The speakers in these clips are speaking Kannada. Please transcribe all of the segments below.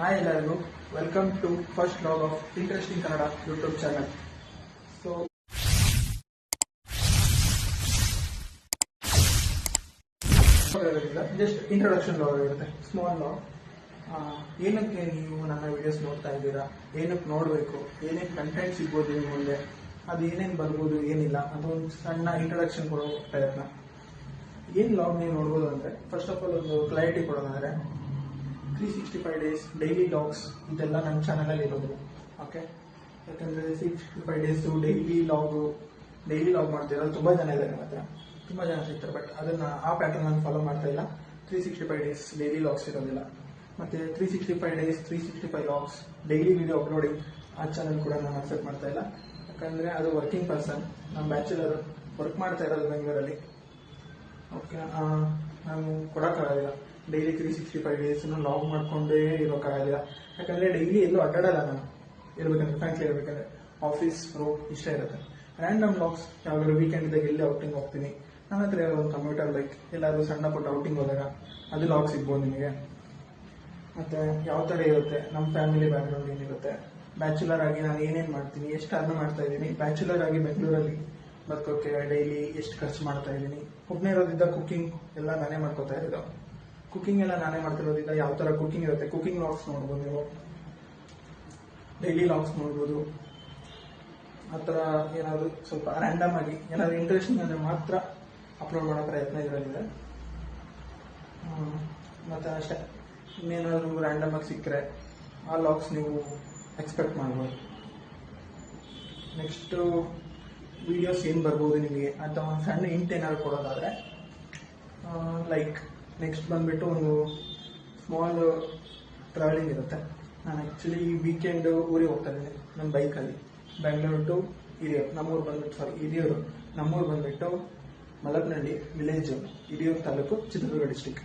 Hi ಎಲ್ಲರಿಗೂ, welcome to first vlog of interesting Kannada YouTube channel. So just introduction vlog ಇರುತ್ತೆ, ಸ್ಮಾಲ್ ಲಾಗ್. ಏನಕ್ಕೆ ನೀವು ನನ್ನ ವಿಡಿಯೋಸ್ ನೋಡ್ತಾ ಇದ್ದೀರಾ, ಏನಕ್ಕೆ ನೋಡಬೇಕು, ಏನೇನು ಕಂಟೆಂಟ್ ಸಿಗ್ಬೋದು ನಿಮ್ಮ ಮುಂದೆ, ಅದು ಏನೇನು ಬರ್ಬೋದು ಏನಿಲ್ಲ, ಅದೊಂದು ಸಣ್ಣ ಇಂಟ್ರೊಡಕ್ಷನ್ ಕೊಡೋ ಪ್ರಯತ್ನ. ಏನು ಲಾಗ್ ನೀವು ನೋಡ್ಬೋದು ಅಂದರೆ, ಫಸ್ಟ್ ಆಫ್ ಆಲ್ ಒಂದು ಕ್ಲಾರಿಟಿ ಕೊಡೋದಾದರೆ 365 ಡೇಸ್ ಡೈಲಿ ಲಾಗ್ಸ್ ಇದೆಲ್ಲ ನನ್ನ ಚಾನಲಲ್ಲಿ ಇರೋದು. ಓಕೆ, ಯಾಕಂದರೆ 365 ಡೇಸು ಡೈಲಿ ಲಾಗ್ ಮಾಡ್ತಿರೋದು ತುಂಬ ಜನ ಇದ್ದಾರೆ, ನನ್ನ ಹತ್ರ ತುಂಬ ಜನ ಸಿಗ್ತಾರೆ. ಬಟ್ ಅದನ್ನು ಆ ಪ್ಯಾಟರ್ನ್ ನಾನು ಫಾಲೋ ಮಾಡ್ತಾ ಇಲ್ಲ. 365 ಡೇಸ್ ಡೈಲಿ ಲಾಗ್ಸ್ ಇರೋದಿಲ್ಲ. ಮತ್ತು 365 days 365 vlogs daily video uploading ಆ ಚಾನಲ್ ಕೂಡ ನಾನು ಅಕ್ಸೆಪ್ಟ್ ಮಾಡ್ತಾ ಇಲ್ಲ. ಯಾಕಂದರೆ ಅದು ವರ್ಕಿಂಗ್ ಪರ್ಸನ್, ನಾನು ಬ್ಯಾಚುಲರ್, ವರ್ಕ್ ಮಾಡ್ತಾ ಇರೋದು ಬೆಂಗಳೂರಲ್ಲಿ. ಓಕೆ, ನಾನು ಕೊಡೋಕ್ಕಾಗೋದಿಲ್ಲ ಡೈಲಿ 365 ಡೇಸ್ನು ಲಾಗ್ ಮಾಡ್ಕೊಂಡೇ ಇರೋಕ್ಕಾಗೋದಿಲ್ಲ. ಯಾಕಂದರೆ ಡೈಲಿ ಎಲ್ಲೂ ಅಡ್ಡಾಡಲ್ಲ ನಾನು ಇರಬೇಕಂದ್ರೆ, ಫ್ರಾಂಕ್ಲಿ ಇರಬೇಕಂದ್ರೆ ಆಫೀಸ್ ವರ್ಕ್ ಇಷ್ಟ ಇರುತ್ತೆ. ರ್ಯಾಂಡಮ್ ಲಾಗ್ಸ್ ಯಾವಾಗಲೂ ವೀಕೆಂಡ್ದಾಗ ಎಲ್ಲಿ ಔಟಿಂಗ್ ಹೋಗ್ತೀನಿ, ನನ್ನ ಹತ್ರ ಇರೋ ಒಂದು ಕಂಪ್ಯೂಟರ್ ಬೈಕ್, ಎಲ್ಲಾದರೂ ಸಣ್ಣ ಪುಟ್ಟ ಔಟಿಂಗ್ ಹೋದಾಗ ಅದು ಲಾಗ್ ಸಿಗ್ಬೋದು ನಿಮಗೆ. ಮತ್ತು ಯಾವ ಥರ ಇರುತ್ತೆ, ನಮ್ಮ ಫ್ಯಾಮಿಲಿ ಬ್ಯಾಕ್ಗ್ರೌಂಡ್ ಏನಿರುತ್ತೆ, ಬ್ಯಾಚುಲರ್ ಆಗಿ ನಾನು ಏನೇನು ಮಾಡ್ತೀನಿ, ಎಷ್ಟು ಅರ್ನ್ ಮಾಡ್ತಾ ಇದ್ದೀನಿ, ಬ್ಯಾಚುಲರ್ ಆಗಿ ಬೆಂಗಳೂರಲ್ಲಿ ಬದುಕೋಕ್ಕೆ ಡೈಲಿ ಎಷ್ಟು ಖರ್ಚು ಮಾಡ್ತಾ ಇದ್ದೀನಿ, ಒಬ್ಬನೇ ಇರೋದ್ರಿಂದ ಕುಕಿಂಗ್ ಎಲ್ಲ ನಾನೇ ಮಾಡ್ಕೋತಾ ಇರೋದು. ಕುಕಿಂಗ್ ಎಲ್ಲ ನಾನೇ ಮಾಡ್ತಿರೋದ್ರಿಂದ ಯಾವ ಥರ ಕುಕಿಂಗ್ ಇರುತ್ತೆ, ಕುಕಿಂಗ್ ಲಾಗ್ಸ್ ನೋಡ್ಬೋದು ನೀವು, ಡೈಲಿ ಲಾಗ್ಸ್ ನೋಡ್ಬೋದು. ಆ ಥರ ಏನಾದರೂ ಸ್ವಲ್ಪ ರ್ಯಾಂಡಮ್ ಆಗಿ ಏನಾದರೂ ಇಂಟ್ರೆಸ್ಟಿಂಗ್ ಅಂದರೆ ಮಾತ್ರ ಅಪ್ಲೋಡ್ ಮಾಡೋ ಪ್ರಯತ್ನ ಇದರಲ್ಲಿದೆ. ಮತ್ತು ಅಷ್ಟೇ, ಇನ್ನೇನಾದರೂ ರ್ಯಾಂಡಮ್ ಆಗಿ ಸಿಕ್ಕರೆ ಆ ಲಾಗ್ಸ್ ನೀವು ಎಕ್ಸ್ಪೆಕ್ಟ್ ಮಾಡ್ಬೋದು. ನೆಕ್ಸ್ಟು ವಿಡಿಯೋಸ್ ಏನು ಬರ್ಬೋದು ನಿಮಗೆ ಅಂತ ಒಂದು ಸಣ್ಣ ಹಿಂಟ್ ಏನಾದ್ರು ಕೊಡೋದಾದರೆ, ಲೈಕ್ ನೆಕ್ಸ್ಟ್ ಬಂದುಬಿಟ್ಟು ಒಂದು ಸ್ಮಾಲ್ ಟ್ರಾವೆಲಿಂಗ್ ಇರುತ್ತೆ. ನಾನು ಆ್ಯಕ್ಚುಲಿ ಈ ವೀಕೆಂಡ್ ಊರಿಗೆ ಹೋಗ್ತಾ ಇದ್ದೀನಿ ನನ್ನ ಬೈಕಲ್ಲಿ, ಬೆಂಗಳೂರು ಟು ಹಿರಿಯೂರು. ನಮ್ಮೂರು ಬಂದುಬಿಟ್ಟು ಮಲಪನಹಳ್ಳಿ ವಿಲೇಜು, ಹಿರಿಯೂರು ತಾಲೂಕು, ಚಿತ್ರದುರ್ಗ ಡಿಸ್ಟಿಕ್.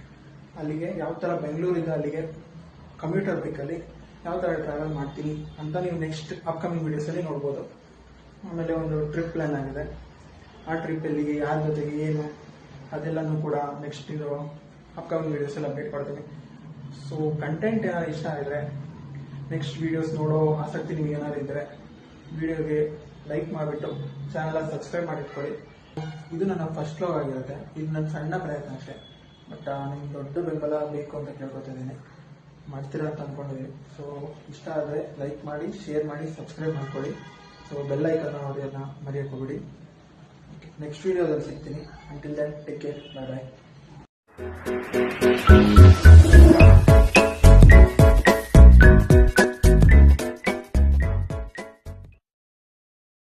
ಅಲ್ಲಿಗೆ ಯಾವ ಥರ ಬೆಂಗಳೂರಿಂದ ಅಲ್ಲಿಗೆ ಕಂಪ್ಯೂಟರ್ ಬೈಕಲ್ಲಿ ಯಾವ ಥರ ಟ್ರಾವೆಲ್ ಮಾಡ್ತೀನಿ ಅಂತ ನೀವು ನೆಕ್ಸ್ಟ್ ಅಪ್ಕಮಿಂಗ್ ವೀಡಿಯೋಸಲ್ಲಿ ನೋಡ್ಬೋದು. ಆಮೇಲೆ ಒಂದು ಟ್ರಿಪ್ ಪ್ಲ್ಯಾನ್ ಆಗಿದೆ, ಆ ಟ್ರಿಪ್ ಎಲ್ಲಿಗೆ, ಯಾರ ಜೊತೆಗೆ, ಏನು, ಅದೆಲ್ಲನೂ ಕೂಡ ನೆಕ್ಸ್ಟ್ ಇದು ಅಪ್ಕಮಿಂಗ್ ವೀಡಿಯೋಸಲ್ಲಿ ಅಪ್ಡೇಟ್ ಮಾಡ್ತೀನಿ. ಸೊ ಕಂಟೆಂಟ್ ಏನಾದ್ರು ಇಷ್ಟ ಆಗಿದ್ರೆ, ನೆಕ್ಸ್ಟ್ ವೀಡಿಯೋಸ್ ನೋಡೋ ಆಸಕ್ತಿ ನಿಮ್ಗೆ ಏನಾದ್ರು ಇದ್ದರೆ ವಿಡಿಯೋಗೆ ಲೈಕ್ ಮಾಡಿಬಿಟ್ಟು ಚಾನಲ್ ಸಬ್ಸ್ಕ್ರೈಬ್ ಮಾಡಿಟ್ಕೊಳ್ಳಿ. ಇದು ನನ್ನ ಫಸ್ಟ್ ಲಾಗ್ ಆಗಿರುತ್ತೆ, ಇದು ನನ್ನ ಸಣ್ಣ ಪ್ರಯತ್ನ ಅಷ್ಟೇ. ಬಟ್ ನಿಮ್ಗೆ ದೊಡ್ಡ ಬೆಂಬಲ ಬೇಕು ಅಂತ ಕೇಳ್ಕೊತಿದ್ದೀನಿ, ಮಾಡ್ತೀರಾ ಅಂತ ಅಂದ್ಕೊಂಡಿದ್ದೀನಿ. ಸೊ ಇಷ್ಟ ಆದರೆ ಲೈಕ್ ಮಾಡಿ, ಶೇರ್ ಮಾಡಿ, ಸಬ್ಸ್ಕ್ರೈಬ್ ಮಾಡ್ಕೊಳ್ಳಿ. ಸೊ ಬೆಲ್ ಐಕನ್ನ ಅದನ್ನ ಮರೆಯೋಕೆ ಹೋಗ್ಬಿಡಿ. ನೆಕ್ಸ್ಟ್ ವೀಡಿಯೋದಲ್ಲಿ ಸಿಗ್ತೀನಿ. ಅಂಟಿಲ್ ದೆನ್ ಟೇಕ್ ಕೇರ್, ಬಾಯ್ ಬಾಯ್.